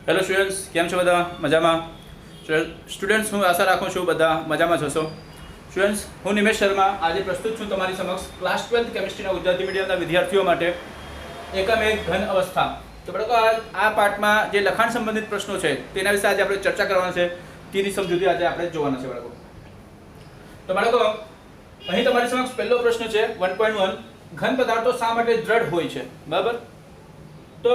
Hello students, કેમ છો બધા? મજામાં? સ્ટુડન્ટ્સ, હું આશા રાખું છું બધા મજામાં જ હશો. સ્ટુડન્ટ્સ, હું નિમેશ શર્મા આજે પ્રસ્તુત છું તમારી સમક્ષ ક્લાસ 12th કેમિસ્ટ્રીના ગુજરાતી મીડિયમના વિદ્યાર્થીઓ માટે એકમ એક ઘન અવસ્થા. તો બાળકો, આ પાઠમાં જે લખાણ સંબંધિત પ્રશ્નો છે તેના વિશે આજે આપણે ચર્ચા કરવાના છે. તેની સમજૂતી આજે આપણે જોવાના છે બાળકો. તો બાળકો, અહીં તમારી સમક્ષ પહેલો પ્રશ્ન છે 1.1, ઘન પદાર્થો શા માટે દ્રઢ હોય છે? બરાબર. તો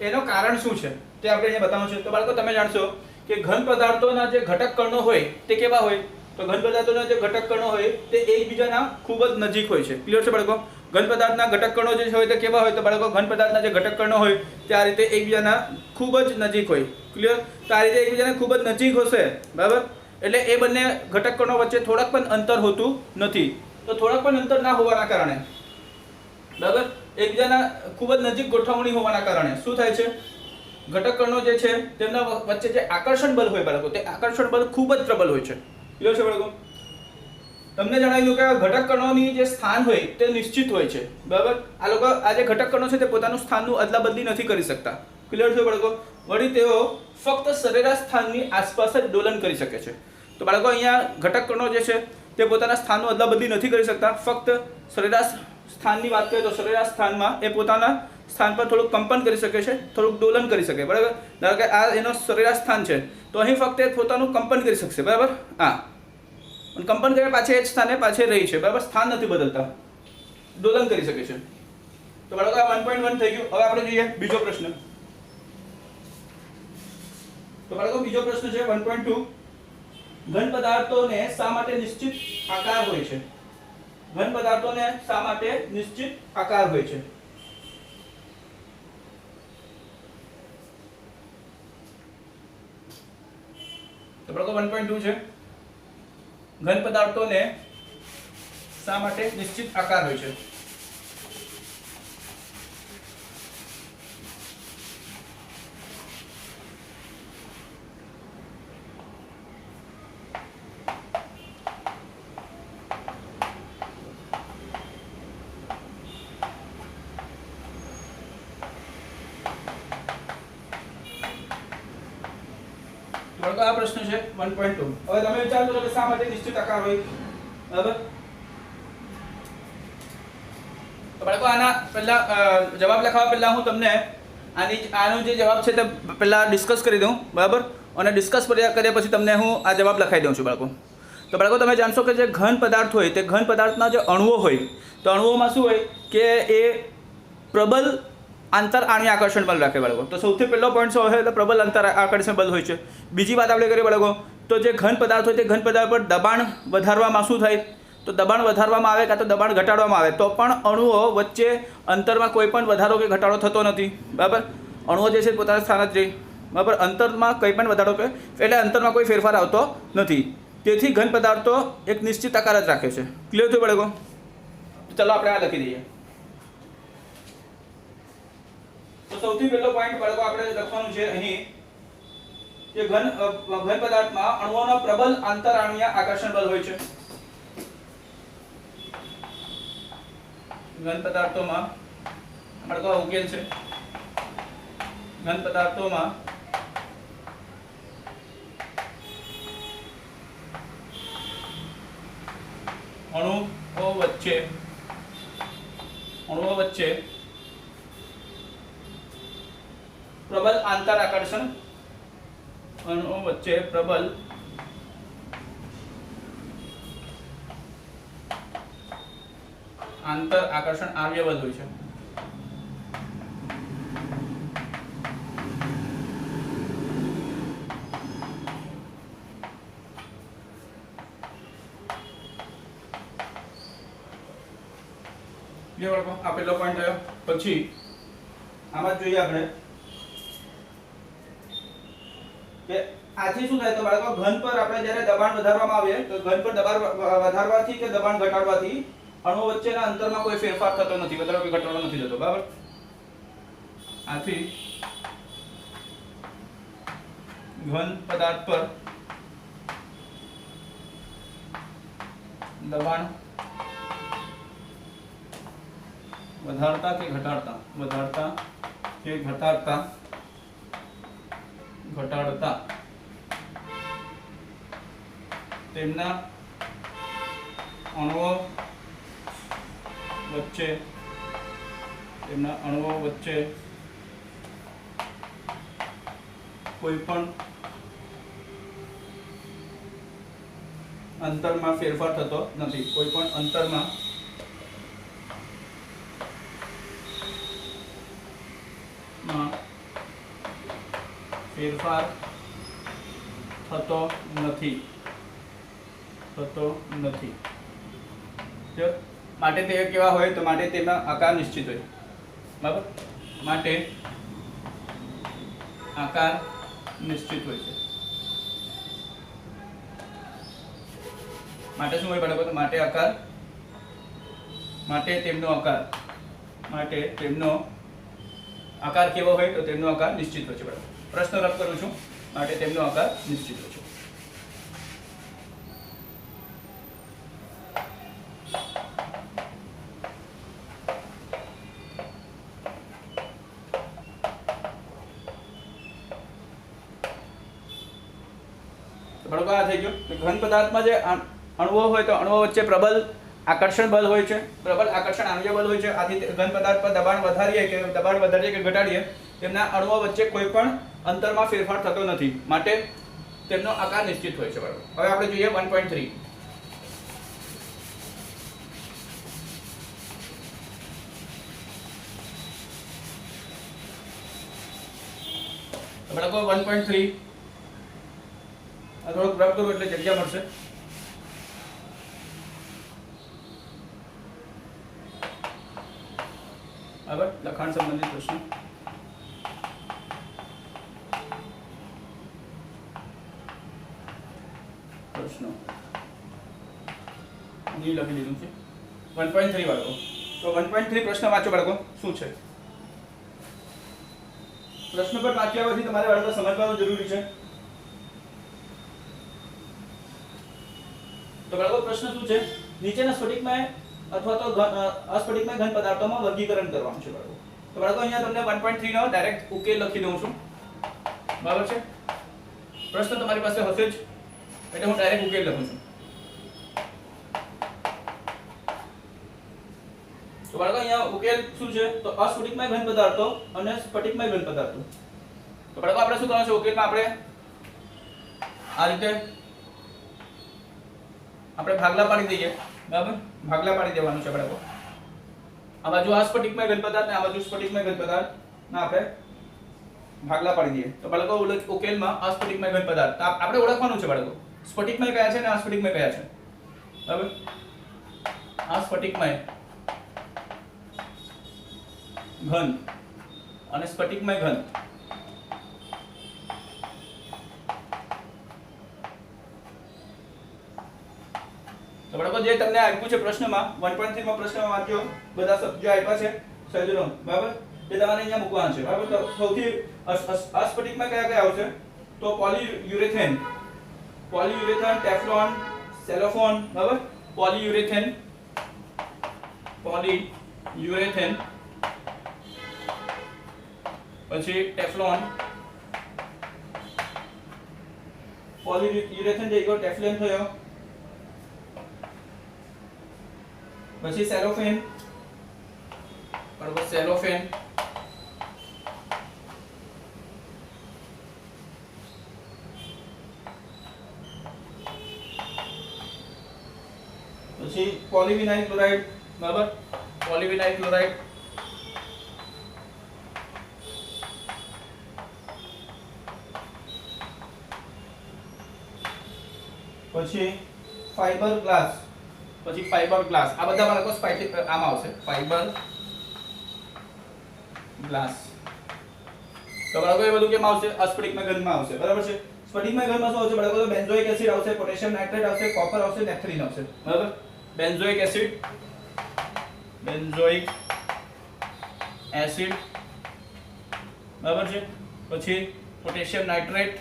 એનો કારણ શું છે તે આપણે અહીંયા બતાવવાનું છે. તો બાળકો, તમે જાણશો કે ઘન પદાર્થોના જે ઘટક કણો હોય તે કેવા હોય? તો ઘન પદાર્થોના જે ઘટક કણો હોય તે એકબીજાના ખૂબ જ નજીક હોય છે. ક્લિયર છે બાળકો? ઘન પદાર્થના ઘટક કણો જે હોય તે કેવા હોય? તો બાળકો, ઘન પદાર્થના જે ઘટક કણો હોય તે આ રીતે એકબીજાના ખૂબ જ નજીક હોય. ક્લિયર? તો આ રીતે એકબીજાના ખૂબ જ નજીક હશે, બરાબર. એટલે એ બંને ઘટક કણો વચ્ચે થોડાક પણ અંતર હોતું નથી. તો થોડાક પણ અંતર ના હોવાના કારણે, બરાબર, એકબીજાના ખૂબ જ નજીક ગોઠવણી હોવાના કારણે શું થાય છે? ઘટક કણો જે છે તેમના વચ્ચે જે આકર્ષણ બળ હોય બાળકો, તે આકર્ષણ બળ ખૂબ જ પ્રબળ હોય છે. ક્લિયર છે બાળકો? તમને જણાવ્યું કે ઘટક કણોની જે સ્થાન હોય તે નિશ્ચિત હોય છે, બરાબર. આ લોકો આ જે ઘટક કણો છે તે પોતાનું સ્થાનનું અદલાબદલી નથી કરી શકતા. ક્લિયર છે બાળકો? વળી તેઓ ફક્ત સરેરાશ સ્થાનની આસપાસ જ ડોલન કરી શકે છે. તો બાળકો, અહીંયા ઘટક કણો જે છે તે પોતાના સ્થાનનું અદલાબદલી નથી કરી શકતા. ફક્ત સરેરાશ સ્થાનની વાત કરીએ તો સરેરાશ સ્થાનમાં એ પોતાના સ્થાન પર થોડુંક કંપન કરી શકે છે, થોડુંક ડોલન કરી શકે, બરાબર. ધારો કે આ એનો સરેરાશ સ્થાન છે તો અહીં ફક્ત એ પોતાનું કંપન કરી શકશે, બરાબર. હા, કંપન કર્યા પાછળ એ જ સ્થાને પાછળ રહી છે, બરાબર. સ્થાન નથી બદલતા, ડોલન કરી શકે છે. તો બાળકો, આ 1.1 થઈ ગયું. હવે આપણે જોઈએ બીજો પ્રશ્ન. તો બાળકો, બીજો પ્રશ્ન છે 1.2, ઘન પદાર્થોને શા માટે નિશ્ચિત આકાર હોય છે? ઘન પદાર્થોને શા માટે નિશ્ચિત આકાર હોય છે? તો બાળકો, 1.2 છે, ઘન પદાર્થોને શા માટે નિશ્ચિત આકાર હોય છે? બાળકો, આ પ્રશ્ન છે 1.2. હવે તમે વિચાર કરો કે શા માટે નિશ્ચિત આકાર હોય, બરાબર. તો બાળકો, આના પહેલા જવાબ લખાવવા પહેલા હું તમને આનો જે જવાબ છે તે પહેલા ડિસ્કસ કરી દઉં, બરાબર. અને ડિસ્કસ કર્યા પછી તમને હું આ જવાબ લખાવી દઉં છું બાળકો. તો બાળકો, તમે જાણશો કે જે ઘન પદાર્થ હોય તે ઘન પદાર્થના જે અણુઓ હોય તો અણુઓમાં શું હોય કે એ પ્રબલ આંતર આણ્વીય આકર્ષણ બળ રાખે બાળકો. તો સૌથી પહેલો પોઈન્ટ શું હોય? એટલે પ્રબલ આંતર આકર્ષણ બળ હોય છે. બીજી વાત આપણે કરીએ બાળકો, તો જે ઘન પદાર્થ હોય તે ઘન પદાર્થ પર દબાણ વધારવામાં શું થાય? તો દબાણ વધારવામાં આવે કાં તો દબાણ ઘટાડવામાં આવે તો પણ અણુઓ વચ્ચે અંતરમાં કોઈ પણ વધારો કે ઘટાડો થતો નથી, બરાબર. અણુઓ જે છે પોતાના સ્થાન જ રહે, બરાબર. અંતરમાં કંઈ પણ વધારો કે એટલે અંતરમાં કોઈ ફેરફાર આવતો નથી. તેથી ઘન પદાર્થો એક નિશ્ચિત આકાર જ રાખે છે. ક્લિયર થયું બાળકો? તો ચાલો આપણે આ લખી દઈએ. તો સૌથી પહેલો પોઈન્ટ બાળકો આપણે લખવાનું છે અહીં કે ઘન પદાર્થમાં અણુઓનો પ્રબલ આંતર આણ્વીય આકર્ષણ બળ હોય છે. ઘન પદાર્થોમાં બાળકો ઉકેલ છે, ઘન પદાર્થોમાં અણુઓ વચ્ચે પ્રબલ આંતર આકર્ષણ, અણુઓ વચ્ચે પ્રબલ આંતર આકર્ષણ આણ્વીય બળ હોય છે. આ પહેલો પોઈન્ટ થયો. પછી આમાં જોઈએ આપણે કે આથી શું થાય? તો બાળકો, ઘન પર આપણે જ્યારે દબાણ વધારવામાં આવે તો ઘન પર દબાણ વધારવાથી કે દબાણ ઘટાડવાથી અણુઓ વચ્ચેના અંતરમાં કોઈ ફેરફાર થતો નથી, વધારો કે ઘટાડો નથી થતો, બરાબર. આથી ઘન પદાર્થ પર દબાણ વધારતા કે ઘટાડતા ઘટાડતા તેમના અણુઓ વચ્ચે કોઈ પણ અંતરમાં ફેરફાર થતો નથી. કોઈ પણ અંતરમાં ફેરફાર થતો નથી. માટે તે કેવા હોય તો માટે તેના આકાર નિશ્ચિત હોય. બરાબર, માટે આકાર નિશ્ચિત હોય છે. માટે શું હોય બાળકો? માટે આકાર, માટે તેમનો આકાર કેવો હોય તો તેમનો આકાર નિશ્ચિત હોય છે. બરાબર, પ્રશ્ન રદ કરું છું. માટે તેમનો આકાર નિશ્ચિત હોય છે. બાળકો આ થઈ ગયું કે ઘન પદાર્થમાં જે અણુઓ હોય તો અણુઓ વચ્ચે પ્રબળ આકર્ષણ બળ હોય છે, પ્રબળ આકર્ષણ આણ્વીય બળ હોય છે. આથી ઘન પદાર્થ પર દબાણ વધારીએ કે ઘટાડીએ તેમના અણુઓ વચ્ચે કોઈ પણ અંતરમાં ફેરફાર થતો નથી. માટે તેમનો આકાર નિશ્ચિત હોય છે. બરાબર, હવે આપણે જોઈએ 1.3. બાળકો 1.3 થોડુંક રબ કરું એટલે જગ્યા મળશે. બરાબર, લખાણ સંબંધિત પ્રશ્ન. ની લખી દીધું છે 1.3 બાળકો. તો 1.3 પ્રશ્ન વાંચો બાળકો. શું છે પ્રશ્ન પર વાંચ્યા પછી તમારે બાળકો સમજવાનું જરૂરી છે. તો બાળકો પ્રશ્ન શું છે? નીચેના સ્ફટિકમય અથવા તો અસ્ફટિકમય ઘન પદાર્થોમાં વર્ગીકરણ કરવાનું છે બાળકો. તો બાળકો અહીંયા તમને 1.3 નો ડાયરેક્ટ ઉકેલ લખી દઉં છું. બરાબર છે, પ્રશ્ન તમારી પાસે હશે જ એટલે હું ડાયરેક્ટ ઉકેલ લખું છું. તો બાળકો અહીંયા ઉકેલ શું છે? તો અસ્ફટિકમય ઘન પદાર્થો અને સ્ફટિકમય ઘન પદાર્થો. તો બાળકો આપણે શું કરવાનું છે? ઉકેલમાં આપણે આ રીતે આપણે ભાગલા પાડી દઈએ. બરાબર, ભાગલા પાડી દેવાનું છે બાળકો. આ બાજુ અસ્ફટિકમય ઘન પદાર્થ ને આ બાજુ સ્ફટિકમય ઘન પદાર્થ ના આપણે ભાગલા પાડી દઈએ. તો બાળકો ઉકેલમાં અસ્ફટિકમય ઘન પદાર્થ આપણે ઓળખવાનું છે બાળકો. સ્ફટિકમય કયા છે અને અસ્ફટિકમય કયા છે? બરાબર, અસ્ફટિકમય ઘન અને સ્ફટિકમય ઘન. તો બાળકો જે તમને આપ્યું છે પ્રશ્નમાં 1.3 માં પ્રશ્નમાં વાંચ્યો બધા શબ્દો આપ્યા છે સંયોજનો. બરાબર, એ તમારે અહીંયા મૂકવાના છે. બરાબર, તો સૌથી અસ્ફટિકમાં કયા આવશે? તો પોલીયુરેથેન, ટેફલોન, સેલોફોન. બરાબર, પોલીયુરેથેન, પછી ટેફલોન, પોલીયુરેથેન જઈ ગયો, ટેફલોન થયો, પછી સેલોફેન. બરાબર, સેલોફેન, પછી પોલીવિનાઇલ ક્લોરાઇડ. બરાબર, પોલીવિનાઇલ ક્લોરાઇડ, પછી ફાઇબર ગ્લાસ. આ બધા બાળકો આમાં આવશે ફાઇબર ગ્લાસ. તો બાળકો એ બધું કેમ આવશે? અસ્ફટિકમય ઘનમાં આવશે. બરાબર છે, સ્ફટિકમય ઘનમાં શું આવશે બાળકો? તો બેન્ઝોઇક એસિડ આવશે, પોટેશિયમ નાઇટ્રેટ આવશે, કોપર આવશે, નેફ્થલિન આવશે. બરાબર, બેન્ઝોઇક એસિડ, બરાબર છે, પછી પોટેશિયમ નાઇટ્રેટ,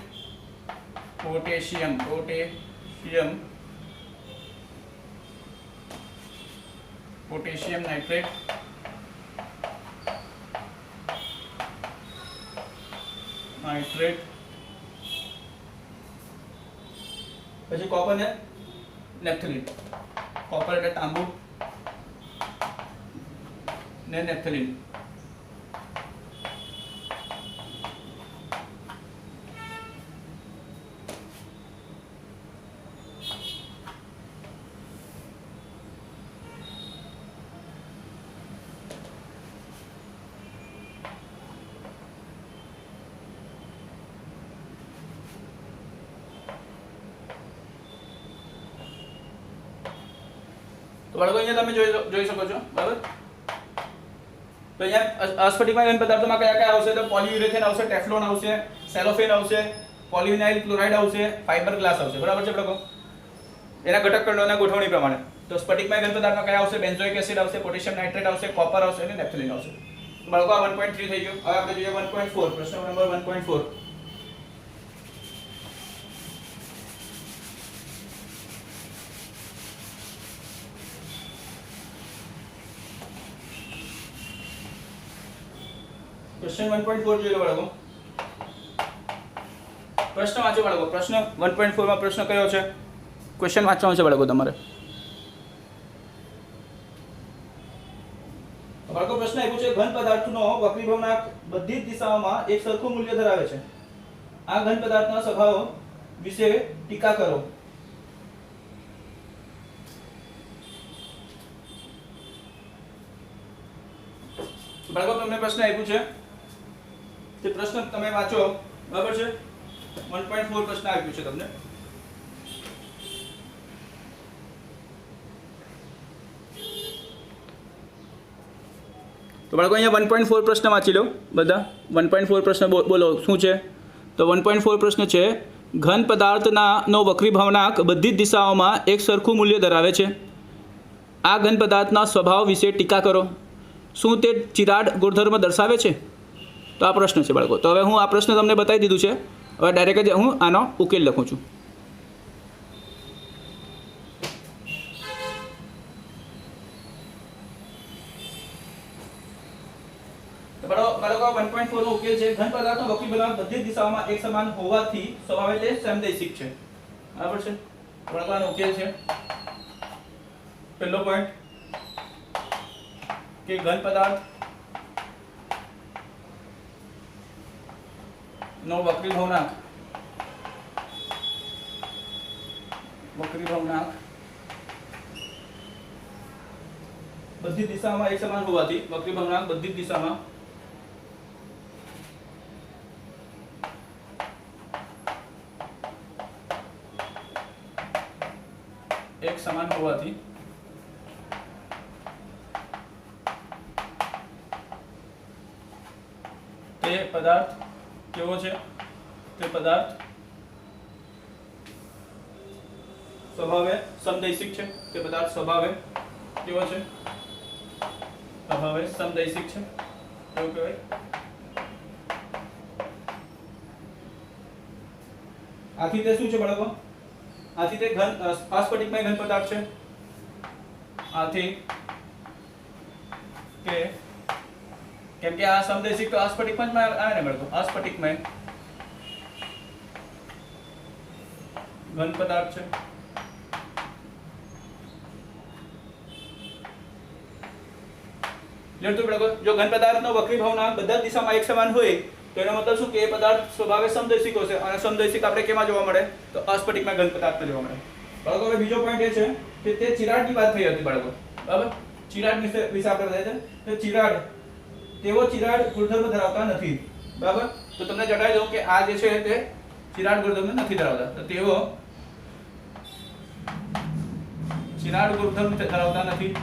પોટેશિયમ નાઇટ્રેટ, પછી કોપર ને નેપ્થેલિન, કોપર એટલે તાંબુ ને નેપ્થેલિન. તો બાળકો અહીંયા તમે જોઈ શકો છો, બરાબર. તો અહીંયા અસ્ફટિકમાં ઘન પદાર્થોમાં કયા કયા આવશે? તો પોલીયુરેથેન આવશે, ટેફલોન આવશે, સેલોફેન આવશે, પોલીવિનાઇલ ક્લોરાઇડ આવશે, ફાઇબર ગ્લાસ આવશે, બરાબર છે બાળકો. એના ઘટક ખંડોના ગોઠવણી પ્રમાણે. તો સ્ફટિકમાં ઘન પદાર્થમાં કયા આવશે? બેન્ઝોઇક એસિડ આવશે, પોટેશિયમ નાઇટ્રેટ આવશે, કોપર આવશે અને નેપ્થેલિન આવશે. તો બાળકો આ 1.3 થઈ ગયું. હવે આપણે જોઈએ 1.4, પ્રશ્ન નંબર 1.4. क्वेश्चन 1.4 જોઈ લો બાળકો. પ્રશ્ન વાંચો બાળકો. પ્રશ્ન 1.4 માં પ્રશ્ન કયો છે? ક્વેશ્ચન વાંચવાનો છે બાળકો તમારે. બાળકો પ્રશ્ન આપ્યો છે, ઘન પદાર્થનો વક્રીભવનાંક બધી જ દિશાઓમાં એક સરખું મૂલ્ય ધરાવે છે. આ ઘન પદાર્થના સ્વભાવ વિશે ટીકા કરો. બાળકો તમને પ્રશ્ન આપ્યું છે, તે પ્રશ્ન તમે વાંચો, બરાબર છે. 1.4 પ્રશ્ન આપ્યું છે તમને. તો બાળકો અહીંયા 1.4 પ્રશ્ન વાંચી લો બધા. 1.4 પ્રશ્ન બોલો શું છે? તો 1.4 પ્રશ્ન છે, ઘન પદાર્થનો વક્રીભવનાંક બધી જ દિશાઓમાં એક સરખું મૂલ્ય ધરાવે છે. આ ઘન પદાર્થના સ્વભાવ વિશે ટીકા કરો. શું તે ચિરાડ ગુણધર્મ દર્શાવે છે? તો આ પ્રશ્ન છે બાળકો. તો હવે હું આ પ્રશ્ન તમને બતાવી દીધું છે. હવે ડાયરેક્ટ જ હું આનો ઉકેલ લખું છું. તો બાળકો 1.4 નો ઉકેલ છે, ઘન પદાર્થનો વક્રીભવનાંક બધી જ દિશાઓમાં એક સમાન હોવાથી સ્વભાવે તે સમદૈશિક છે. બરાબર છે. બાળકો આનો ઉકેલ છે. પહેલો પોઈન્ટ કે ઘન પદાર્થ નો વક્રીભવનાંક બધી દિશામાં એક સમાન હોવાથી વક્રીભવનાંક બધી દિશામાં એક સમાન હોવાથી તે પદાર્થ કેવો છે? તે પદાર્થ સ્વભાવે સમદૈશિક છે. તે પદાર્થ સ્વભાવે કેવો છે? સ્વભાવે સમદૈશિક છે. એવું કહેવાય. આથી તે શું છે બાળકો? આથી તે ઘન અસ્ફટિકમય ઘન પદાર્થ છે. આથી કે કેમ કે આ સમદૈશિક તો અસ્ફટિકમય આવે ને બાળકો. અસ્ફટિકમય ઘન પદાર્થ છે. તો બાળકો જો ઘન પદાર્થનો વક્રીભવનાંક બધા જ દિશામાં એક સમાન હોય તો એનો મતલબ શું કે એ પદાર્થ સ્વભાવે સમદૈશિક હશે. અને સમદૈશિક આપણે કેમાં જોવા મળે? તો અસ્ફટિકમય ઘન પદાર્થમાં જોવા મળે. બાળકો હવે બીજો પોઈન્ટ એ છે કે તે ચિરાડની વાત થઈ હતી બાળકો. બરાબર. ચિરાડ વિશે આપણે बताया છે કે ચિરાડ તેઓ ચિરાડ ગુણધર્મ ધરાવતા નથી. બરાબર. તો તમને જણાવી દઉં કે આ જે છે તે ચિરાડ ગુણધર્મ નથી ધરાવતા. તો તેઓ ચિરાડ ગુણધર્મ ધરાવતા નથી.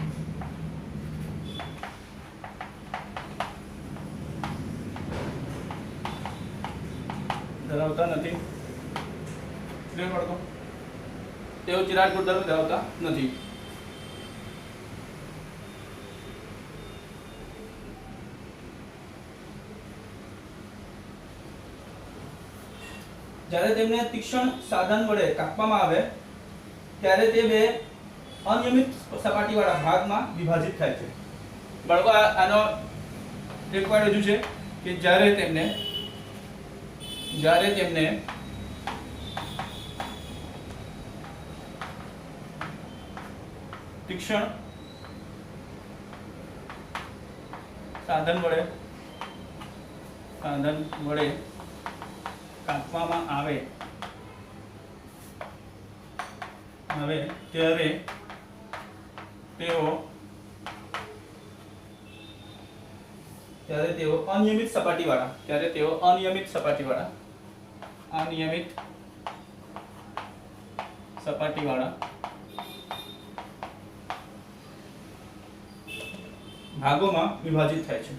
ક્લિયર બાળકો? તેઓ ચિરાડ ગુણધર્મ ધરાવતા નથી. જ્યારે તેમને તીક્ષ્ણ સાધન વડે કાપવામાં આવે ત્યારે તે બે અનિયમિત સપાટીવાળા ભાગમાં વિભાજિત થાય છે. બાળકો આનો એક પોઈન્ટ હજુ છે કે જ્યારે તેમને तीक्ष्ण साधन वडे कापवामां आवे त्यारे तेओ अनियमित सपाटीवाळा भागोमां विभाजित थाय छे।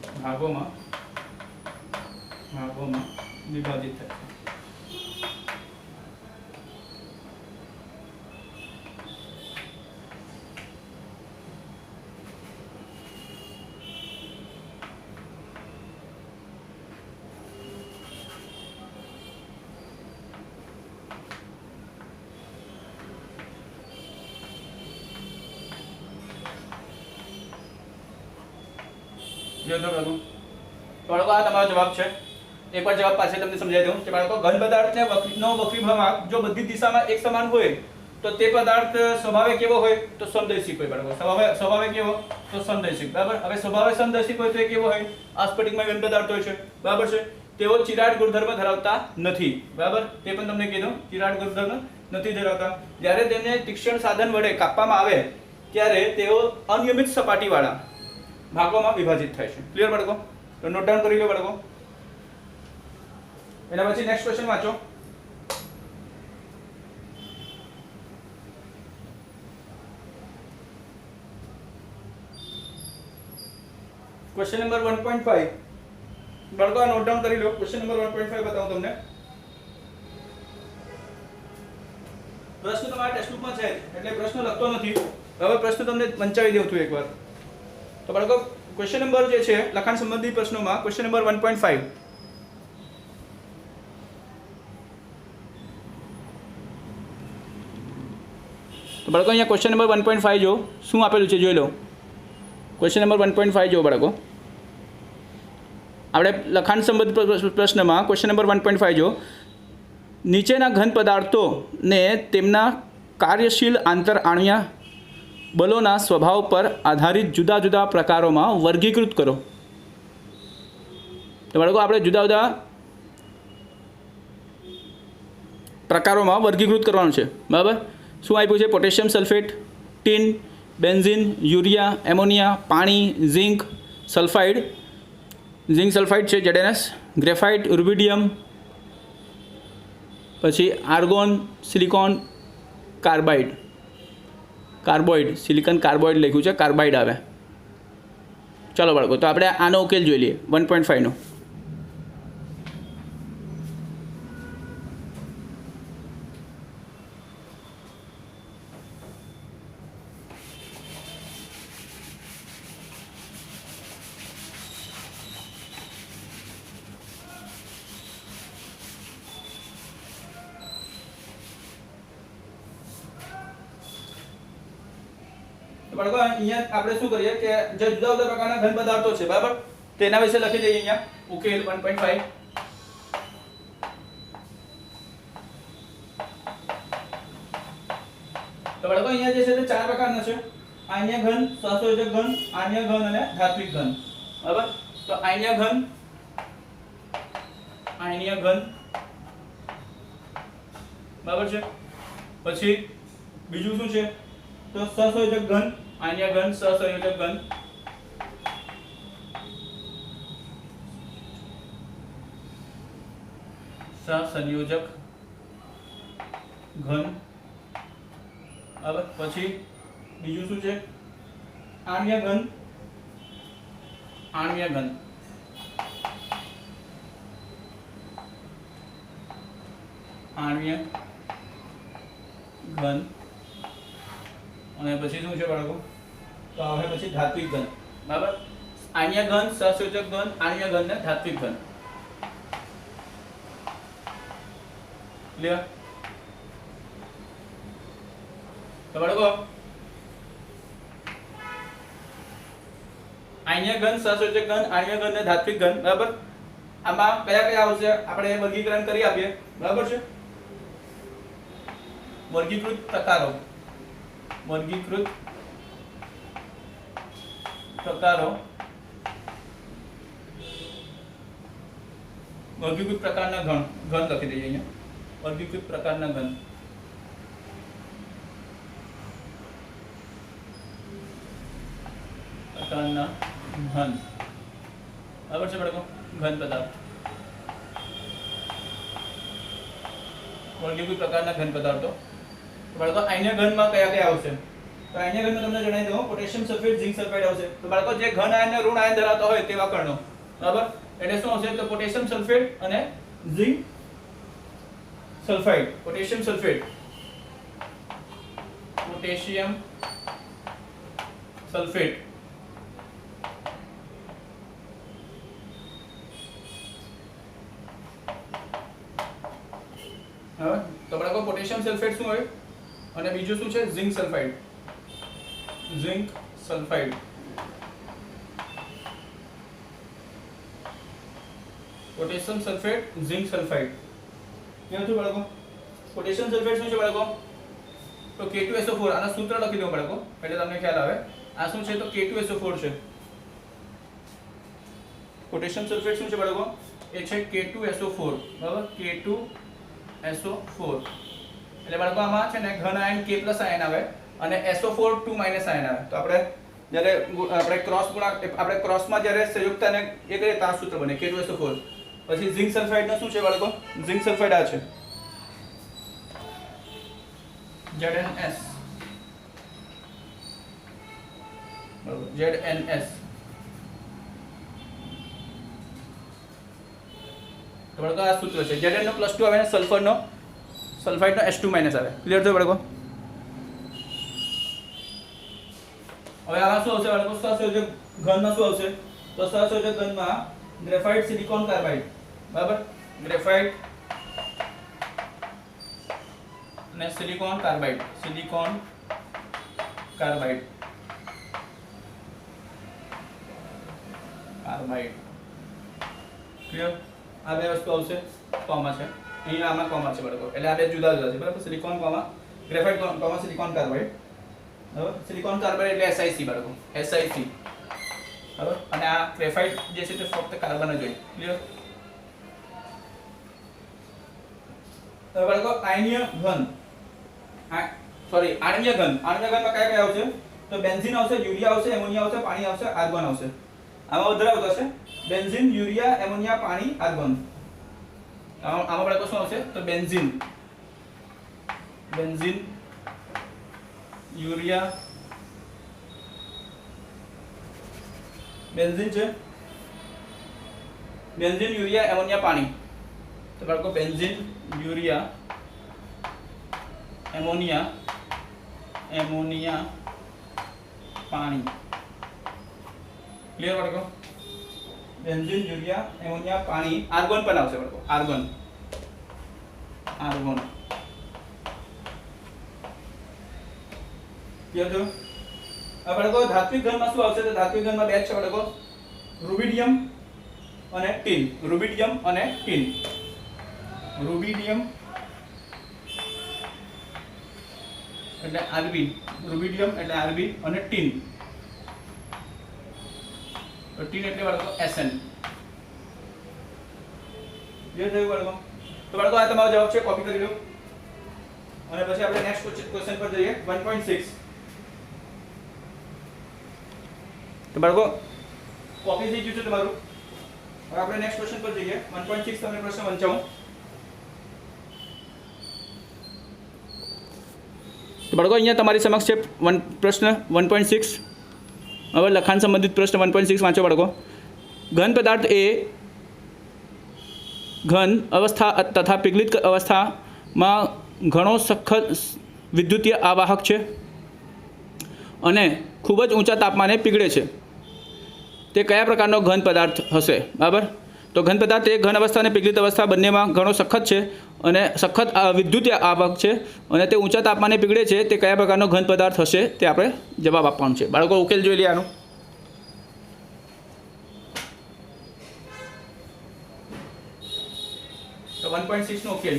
बाळको आ तमारो जवाब छे। एक बार जवाब पाछे तमने समजावी दूं कि बाळको घन पदार्थने वक्रीभाग जो बधी दिशामां एक समान होय तो ते पदार्थ स्वभावे केवो होय तो समदैशिक होय। बाळको स्वभावे केवो तो समदैशिक, बराबर। हवे स्वभावे समदैशिक होय तो ए केवो होय? आ स्फटिकमां घन पदार्थ होय छे, बराबर छे। तेओ चिराड गुणधर्म धरावता नथी, बराबर। ते पण तमने कीधुं चिराड गुणधर्म नथी धरावता। ज्यारे तेने तीक्ष्ण साधन वडे कापवामां आवे त्यारे तेओ अनियमित सपाटीवाळा भागोमां विभाजित थाय छे। क्लियर बाळको? तो नोट डाउन करी लो बाळको। एना पछी नेक्स्ट क्वेश्चन वांचो। क्वेश्चन नंबर 1.5 बाळको नोट डाउन करी लो। क्वेश्चन नंबर 1.5 बताऊं तमने। प्रश्न तमारा टेक्स्ट बुक में छे એટલે પ્રશ્ન લખતો નથી। હવે પ્રશ્ન તમને વંચાવી દેઉં છું એકવાર। तो बाळको क्वेश्चन नंबर जे छे लखाण संबंधी प्रश्नों क्वेश्चन नंबर 1.5 तो बाळको अहींया क्वेश्चन नंबर 1.5 जो शुं आपेलुं छे जोई लो। क्वेश्चन नंबर 1.5 जो बाळको आपणे लखाण संबंधी प्रश्न में क्वेश्चन नंबर 1.5 जो नीचेना घन पदार्थों ने तेमना कार्यशील आंतर आणविया बलोना स्वभाव पर आधारित जुदा जुदा प्रकारों में वर्गीकृत करो। तो बाळको आपणे जुदा जुदा प्रकारों में वर्गीकृत करवानुं छे, बराबर। शुं आप्युं छे? Potassium sulphate, tin, benzene, urea, ammonia, पाणी, झिंक सल्फाइड छे ZnS, ग्रेफाइट, रुबिडियम, पछी आर्गोन, सिलिकॉन कार्बोइड सिलिकॉन कार्बोइड लख्युं छे, कार्बाइड आवे। चलो बाळको तो आपणे आनो उकेल जोई लईए 1.5 नो। बाळको अहींया आपणे शुं करीए के जे जुदा जुदा प्रकारना घन पदार्थो छे, बराबर, तेना विશે लखी दઈએ अहींया उकेल 1.5। तो बाळको अहींया जे छे ते चार प्रकारना छे। आयनीय घन, सहसंयोजक घन, आणीय घन અને धात्विक घन, बराबर। तो आयनीय घन बराबर छे। પછી બીજું શું છે? तो सहसंयोजक घन, आयनीय घन, सहसंयोजक घन, सहसंयोजक घन, बराबर। પછી બીજું શું છે? आणीय घन, आणीय घन, आणीय घन અને પછી શું છે બાળકો? તો હવે પછી ધાત્વિક ઘન, બરાબર। आणीय घन, सहसंयोजक घन, आणीय घन ને ધાત્વિક ઘન। क्लियर? तो बाळको आणीय घन, सहसंयोजक घन, आणीय घन ने धात्विक घन, बराबर। आमा कया कया आवशे આપણે વર્ગીકરણ કરી આપીએ, બરાબર છે। वर्गीकृत प्रकारों પ્રકારો વર્ગીકૃત પ્રકારના ઘન લખી દઈએ અહીંયા, વર્ગીકૃત પ્રકારના ઘન. પ્રકારના ઘન બરાબર છે બાળકો, ઘન પદાર્થ, વર્ગીકૃત પ્રકારના ઘન પદાર્થો. બાળકો આયનીય ઘનમાં કયા કયા આવશે? તો આયનીય ઘનમાં તમને જણાવી દઉં, પોટેશિયમ સલ્ફેટ, ઝિંક સલ્ફાઇડ આવશે. તો બાળકો જે ઘન આયન અને ઋણ આયન ધરાવતા હોય તેવા કણો, બરાબર, એટલે શું આવશે? તો પોટેશિયમ સલ્ફેટ અને zinc sulphide. Potassium sulphate, potassium sulphate, તો બાળકો પોટેશિયમ સલ્ફેટ શું હોય અને બીજું શું છે? Zinc sulphide. Zinc sulphide. Potassium sulphate, zinc sulphide. કેવું છે બાળકો? પોટેશિયમ સલ્ફેટ શું છે બાળકો? તો K2SO4. આના સૂત્ર લખી દઉં બાળકો એટલે તમને ખ્યાલ આવે. આ શું છે? તો K2SO4 છે. પોટેશિયમ સલ્ફેટ શું છે બાળકો? એ છે K2SO4, બરાબર, K2SO4. એટલે બાળકો આમાં છે ને ઘન આયન K+ આયન આવે અને SO4 2- આયન આવે. તો આપણે ક્રોસમાં જ્યારે સંયુક્તને એ કરીએ તો આ સૂત્ર બને K2SO4. પછી ઝિંક સલ્ફાઇડ નું શું છે બાળકો? ઝિંક સલ્ફાઇડ આ છે ZnS, બરાબર, ZnS. તો બાળકો આ સૂત્ર છે. Zn નો +2 આવે ને સલ્ફાઇડ નો S2- આવે. ક્લિયર છે બાળકો? હવે આમાં શું આવશે બાળકો? સહસંયોજક ઘનમાં શું આવશે? તો સહસંયોજક ઘનમાં ગ્રેફાઇટ, સિલિકોન કાર્બાઇડ, બરાબર, ગ્રેફાઇટ અને silicon carbide. Silicon carbide, carbide. Clear? આ બે વસ્તુ આવશે. કોમા છે અહીંયા, આમાં કોમા છે બાળકો, એટલે આ બે જુદા જુદા છે, બરાબર. Silicon comma graphite comma silicon carbide, બરાબર. સિલિકોન કાર્બાઇડ એટલે SiC બાળકો, SiC, બરાબર. અને આ ગ્રેફાઇટ જે છે તે ફક્ત કાર્બન જ હોય. ક્લિયર? હવે બાળકો આયનીય ઘન, આણ્વીય ઘનમાં કયા કયા આવશે? તો બેન્ઝીન આવશે, યુરિયા આવશે, એમોનિયા આવશે, પાણી આવશે, આર્ગોન આવશે. આમાં વધારે આવશે બેન્ઝીન, યુરિયા, એમોનિયા, પાણી, આર્ગોન. આમાં બાળકો શું આવશે? તો બેન્ઝીન, યુરિયા, બેન્ઝીન છે, બેન્ઝીન, યુરિયા, એમોનિયા, પાણી. તો બાળકો બેન્ઝીન, યુરિયા, એમોનિયા, પાણી. ક્લિયર બાળકો? બેન્ઝીન, યુરિયા, એમોનિયા, પાણી, આર્ગોન પણ આવશે બાળકો, આર્ગોન. ક્લિયર છે? હવે બાળકો ધાત્વિક ઘનમાં શું આવશે? તો ધાત્વિક ઘનમાં બે છે બાળકો, રૂબિડિયમ અને ટીન. રૂબિડિયમ અને ટીન. રૂબિડિયમ એટલે Rb, રૂબિડિયમ એટલે Rb અને ટીન. તો ટીન એટલે બાળકો Sn. જે થયું બાળકો? તો બાળકો આ તમારો જવાબ છે, કોપી કરી લો. અને પછી આપણે નેક્સ્ટ ક્વેશ્ચન પર જઈએ 1.6. તો બાળકો કોપી થઈ ગયું છે તમારું. હવે આપણે નેક્સ્ટ ક્વેશ્ચન પર જઈએ 1.6. તમને પ્રશ્ન વંચાવું. તો બાળકો અહીંયા તમારી સમક્ષ છે પ્રશ્ન 1.6. હવે લખાણ સંબંધિત પ્રશ્ન 1.6 વાંચો બાળકો. ઘન પદાર્થ એ ઘન અવસ્થા તથા પીગલિત અવસ્થામાં ઘણો સખત વિદ્યુતીય આવાહક છે અને ખૂબ જ ઊંચા તાપમાને પીગળે છે. તે કયા પ્રકારનો ઘન પદાર્થ હશે? બરાબર. તો ઘન પદાર્થ એ ઘન અવસ્થા અને પીગલિત અવસ્થા બંનેમાં ઘણો સખત છે અને સખત વિદ્યુતીય આવાહક છે અને તે ઊંચા તાપમાને પીગળે છે. તે કયા પ્રકારનો ઘન પદાર્થ હશે તે આપણે જવાબ આપવાનો છે. બાળકો ઉકેલ જોઈ લે આનો. તો 1.6 નો ઉકેલ.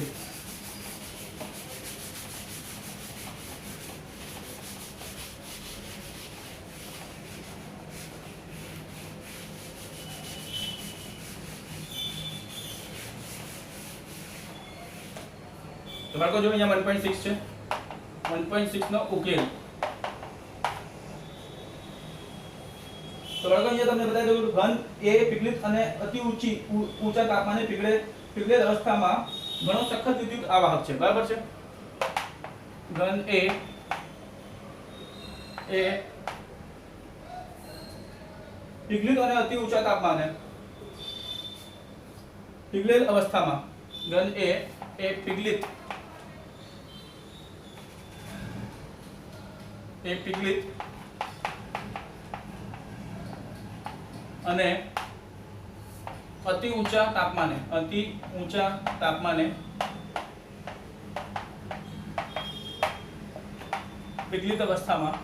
તો બાળકો જો અહીંયા 1.6 છે, 1.6 નો ઉકેલ. તો બાળકો અહીંયા તમને બતાવી દઉં ઘન એ પીગળિત અને અતિ ઊંચા તાપમાને પીગળેલ અવસ્થામાં ઘણો સખત વિદ્યુત આવાહક છે. બરાબર છે. ઘન એ પીગળિત અને અતિ ઊંચા તાપમાને પીગળેલ અવસ્થામાં ઘન એ પીગળિત અને અતિ ઊંચા તાપમાને પીગળિત અવસ્થામાં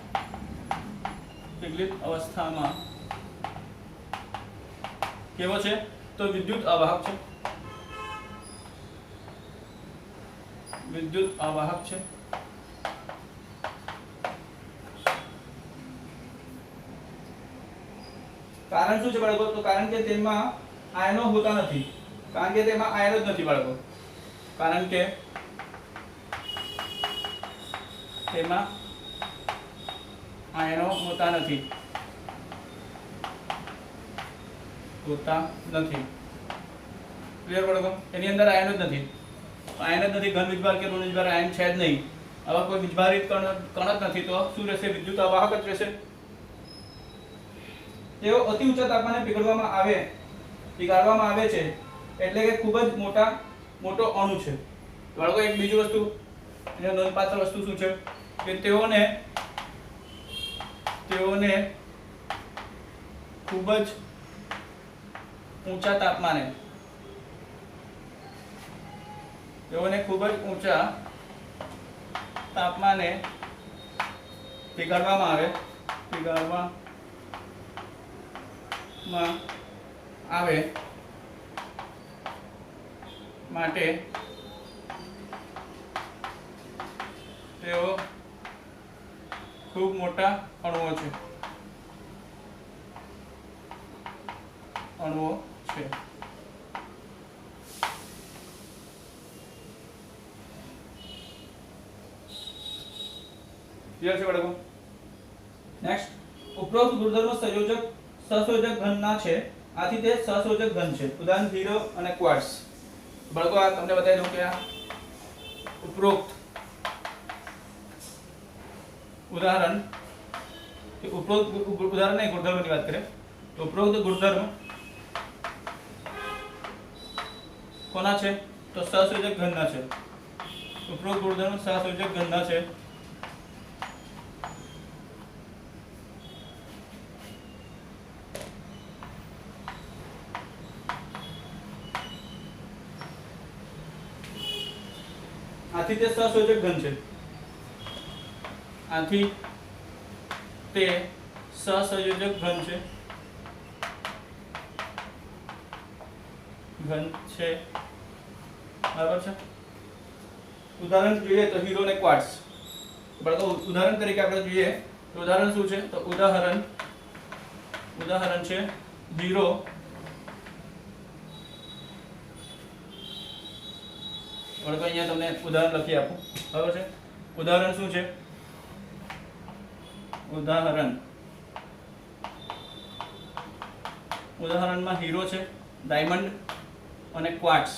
કેવો છે? તો વિદ્યુત આવાહક છે. કારણ શું છે બાળકો? તો કારણ કે તેમાં આયનો હોતા નથી. કારણ કે તેમાં આયનો જ નથી બાળકો. કારણ કે તેમાં આયનો હોતા નથી. ક્લિયર બાળકો? એની અંદર આયનો જ નથી. આયન જ નથી. ઘન વીજભાર કે ઋણ વીજભાર આયન છે જ નહીં. આવા કોઈ વીજભારિત કણ જ નથી. તો શું રહેશે? વિદ્યુત આવાહક જ રહેશે. તેઓ અતિ ઊંચા તાપમાને પીગળવામાં આવે છે, એટલે કે ખૂબ જ મોટો અણુ છે. બાળકો એક બીજી વસ્તુ, એનો નોંધપાત્ર વસ્તુ શું છે કે તેઓને ખૂબ જ ઊંચા તાપમાને પીગાળવામાં આવે માટે તેઓ ખૂબ મોટા અણુઓ છે. ક્લિયર છે બાળકો? નેક્સ્ટ, ઉપરોક્ત ગુણધર્મો સહસંયોજક ઘનના છે, આથી તે સહસંયોજક ઘન છે. ઉદાહરણ હીરો અને ક્વાર્ટઝ. બાળકો આ તમને બતાવી દઉં કે આ ઉપરોક્ત ઉદાહરણ નહીં, ગુણધર્મની વાત કરીએ તો ઉપરોક્ત ગુણધર્મ કોના છે? તો સહસંયોજક ઘનના છે. ઉપરોક્ત ગુણધર્મ સહસંયોજક ઘનના છે. આથી તે સહસંયોજક ઘન છે. બરાબર છે. ઉદાહરણ જોઈએ તો હીરો અને ક્વાર્ટઝ. બાળકો ઉદાહરણ તરીકે આપણે જોઈએ તો ઉદાહરણ શું છે? તો ઉદાહરણ છે હીરો બાળકો અહીંયા તમને ઉદાહરણ લખી આપું. બરાબર છે. ઉદાહરણ શું છે? ઉદાહરણમાં હીરો છે, ડાયમંડ અને ક્વાર્ટઝ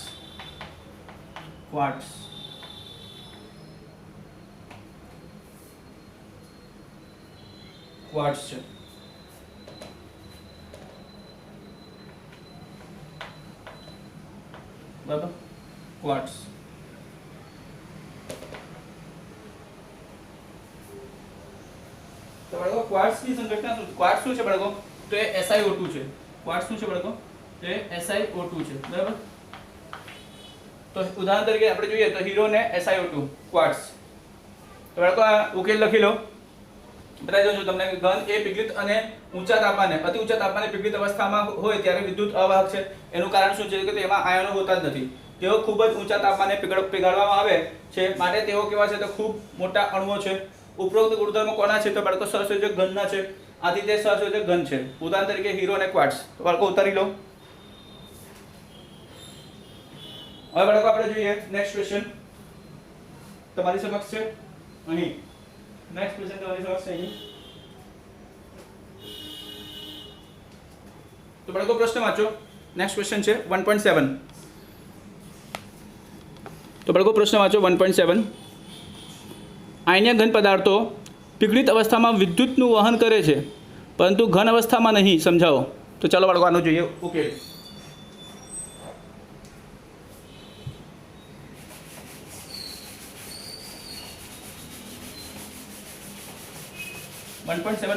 છે. બરાબર? ક્વાર્ટઝ. તો બાળકો ક્વાર્ટઝ ની સંરચના શું છે? ક્વાર્ટઝ શું છે બાળકો? તો એ SiO2 છે. ક્વાર્ટઝ શું છે બાળકો? તો એ SiO2 છે. બરાબર? તો ઉદાહરણ તરીકે આપણે જોઈએ તો હીરો ને SiO2 ક્વાર્ટઝ. તો બાળકો આ ઉકેલ લખી લો. બતાવી દઉં છું તમને. ઘન એ પીગળિત અને અતિ ઊંચા તાપમાને પીગળિત અવસ્થામાં હોય ત્યારે વિદ્યુત અવાહક છે. એનું કારણ શું છે કે તેમાં આયનો હોતા જ નથી. તેઓ ખૂબ જ ઊંચા તાપમાને પીગાળવામાં આવે છે, માટે તેઓ કેવા છે? તો ખૂબ મોટા અણુઓ છે. ઉપરોક્ત ગુણધર્મો કોના છે? તો બાળકો સહસંયોજક ઘનના છે. આથી તે સહસંયોજક ઘન છે. ઉદાહરણ તરીકે હીરો અને ક્વાર્ટઝ. તો બાળકો ઉતારી લો. હવે બાળકો આપણે જોઈએ નેક્સ્ટ ક્વેશ્ચન. તમારી સમક્ષ છે અહીં. નેક્સ્ટ ક્વેશ્ચન તમારી સમક્ષ છે અહીં. તો બાળકો પ્રશ્ન વાંચો. નેક્સ્ટ ક્વેશ્ચન છે 1.7. તો બાળકો પ્રશ્ન વાંચો 1.7. આયનીય ઘન પદાર્થો પીગળિત અવસ્થામાં વિદ્યુતનું વહન કરે છે પરંતુ ઘન અવસ્થામાં નહીં. સમજાવો. તો ચાલો બાળકો આનો જોઈએ ઉકેલ.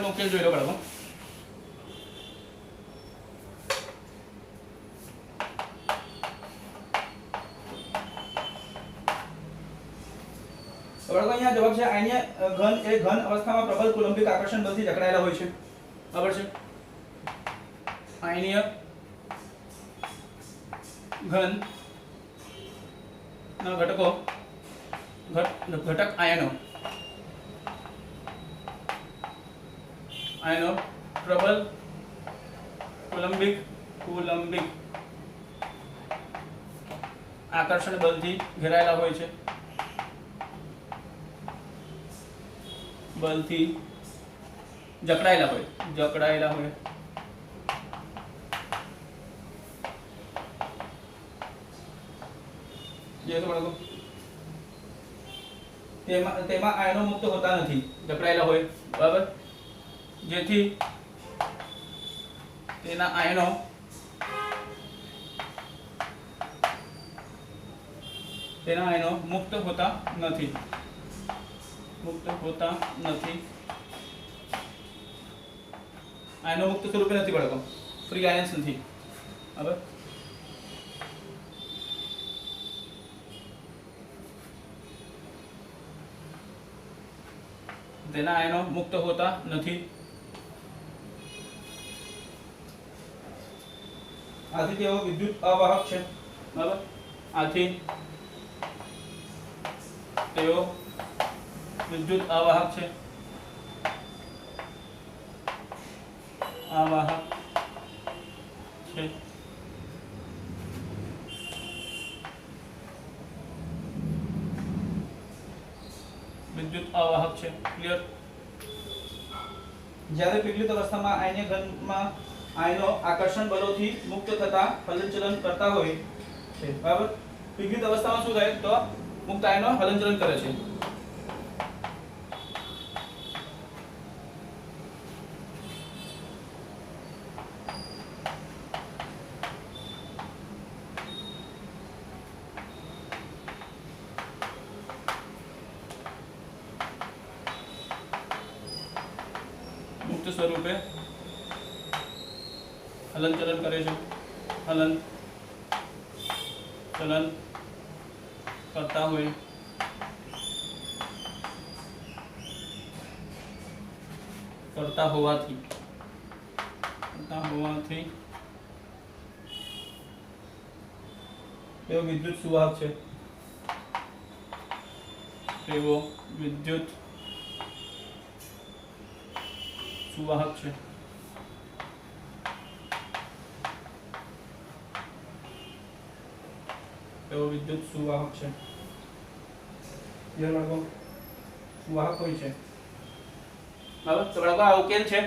નો ઉકેલ જોઈ લો બાળકો. બાળકો અહીંયા જવાબ છે આયનીય ઘન એ ઘન અવસ્થામાં પ્રબળ કુલંબિક આકર્ષણ બળથી જકડાયેલા હોય છે. બરાબર છે. આયનીય ઘન ના ઘટકો ઘટક આયનો પ્રબળ કુલંબિક આકર્ષણ બળથી ઘેરાયેલા હોય છે. બળથી જકડાયેલા હોય જે તો બાળકો તેમાં આયનો મુક્ત હોતા નથી, જકડાયેલા હોય. બરાબર. જેથી તેના આયનો મુક્ત હોતા નથી. આયનો મુક્ત સ્વરૂપે નથી બાળકો, ફ્રી આયન્સ નથી. બરાબર. તેના આયનો મુક્ત હોતા નથી. આથી તેઓ વિદ્યુત અવાહક છે. બરાબર. આથી તેઓ વિદ્યુત અવાહક છે. વિદ્યુત અવાહક છે. ક્લિયર. જ્યારે પીગળિત અવસ્થામાં આયનીય ઘનમાં આયનો આકર્ષણ બળોથી મુક્ત થતા હલનચલન કરતા હોય છે. બરાબર. પીગળિત અવસ્થામાં શું થાય તો મુક્ત આયનો હલનચલન કરે છે. મુક્ત સ્વરૂપે હલનચલન કરે છે. હલનચલન કરતા હોવાથી તેઓ વિદ્યુત સુવાહક છે. તેઓ વિદ્યુત સુવાહક છે. જે બાળકો સુવાહક હોય છે. બરાબર. તો બાળકો આ ઉકેલ છે.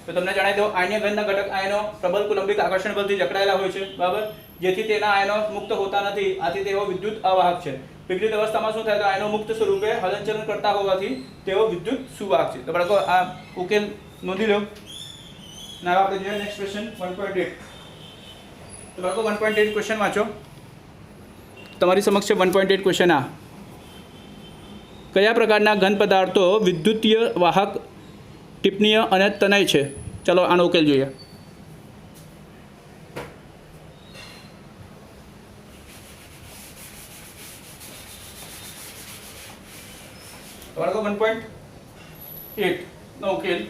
તો તમને જણાવી દો આયનીય ઘનના ઘટક આયનો પ્રબળ કુલંબિક આકર્ષણ બળથી જકડાયેલા હોય છે. બરાબર. જેથી તેના આયનો મુક્ત હોતા નથી. આથી તેઓ વિદ્યુત અવાહક છે. પીગળિત અવસ્થામાં શું થાય તો આયનો મુક્ત સ્વરૂપે હલનચલન કરતા હોવાથી તેઓ વિદ્યુત સુવાહક છે. તો બાળકો આ ઉકેલ નોંધી લો. હવે આપણે જોઈએ નેક્સ્ટ ક્વેશ્ચન 1.8. તો બાળકો 1.8 ક્વેશ્ચન વાંચો. તમારી સમક્ષ છે 1.8 ક્વેશ્ચન. આ કયા પ્રકારના ઘન પદાર્થો વિદ્યુતીય વાહક, ટિપ્પણીય અને તનય છે? ચાલો આનો ઉકેલ જોઈએ. બાળકો 1.8 નો ઉકેલ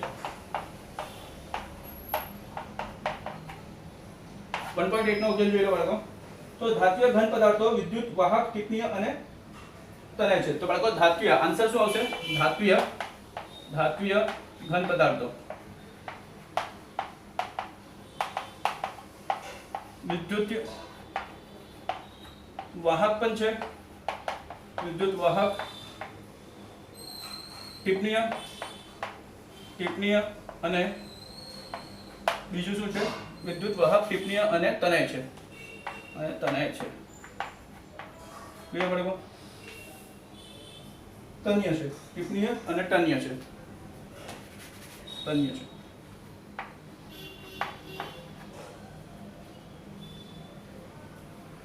1.8 નો ઉકેલ જોઈ લો બાળકો. તો ધાત્વિય ઘન પદાર્થો વિદ્યુત વાહક, ટિપ્પણીય અને તનય છે. તો બાળકો ધાત્વિય આન્સર શું આવશે? ધાત્વિય ઘન પદાર્થો વિદ્યુત વાહક પણ છે, વિદ્યુત વાહક ટીપનીય અને બીજું શું છે? વિદ્યુત વાહક ટીપનીય અને તનય છે. ક્લિયર પડે? તન્ય છે, ટીપનીય અને તન્ય છે.